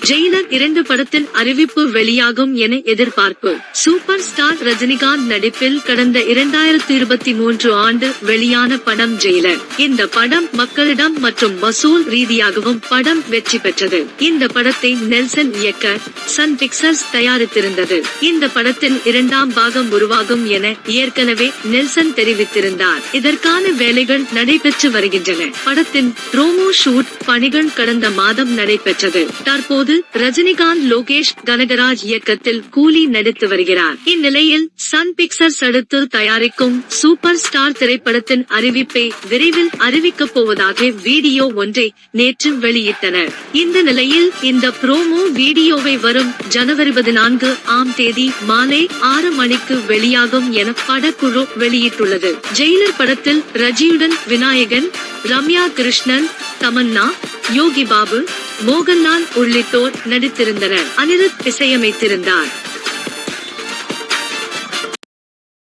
Jailer 2 படத்தின் அறிவிப்பு வெளியாகும் என எதிர்பார்ப்பு. சூப்பர் ஸ்டார் ரஜினிகாந்த் நடிப்பில் கடந்த 2023 ஆண்டு வெளியான படம் ஜெயிலர். இந்த படம் மக்களிடம் மற்றும் வசூல் ரீதியாகவும் படம் வெற்றி பெற்றது. இந்த படத்தை நெல்சன் இயக்க சன் பிக்சர்ஸ் தயாரித்திருந்தது. இந்த படத்தின் 2ஆம் பாகம் உருவாகும் என ஏற்கனவே நெல்சன் தெரிவித்திருந்தார். இதற்கான வேலைகள் நடைபெற்று வருகின்றன. படத்தின் ப்ரோமோ ஷூட் பணிகள் கடந்த மாதம் நடைபெற்றது. தற்போது ரஜினிகாந்த் லோகேஷ் கனகராஜ் இயக்கத்தில் கூலி நடித்து வருகிறார். இந்நிலையில் சன் பிக்சர்ஸ் அடுத்து தயாரிக்கும் சூப்பர் ஸ்டார் திரைப்படத்தின் அறிவிப்பை விரைவில் அறிவிக்கப் போவதாக வீடியோ ஒன்றை நேற்று வெளியிட்டனர். இந்த நிலையில் இந்த ப்ரோமோ வீடியோவை வரும் ஜனவரி 14ஆம் தேதி மாலை 6 மணிக்கு வெளியாகும் என படக்குழு வெளியிட்டுள்ளது. ஜெயிலர் படத்தில் ரஜியுடன் விநாயகன், ரம்யா கிருஷ்ணன், தமன்னா, யோகி பாபு, மோகன்லால் உள்ளிட்டோர் நடித்திருந்தனர். அனிருத் இசையமைத்திருந்தார்.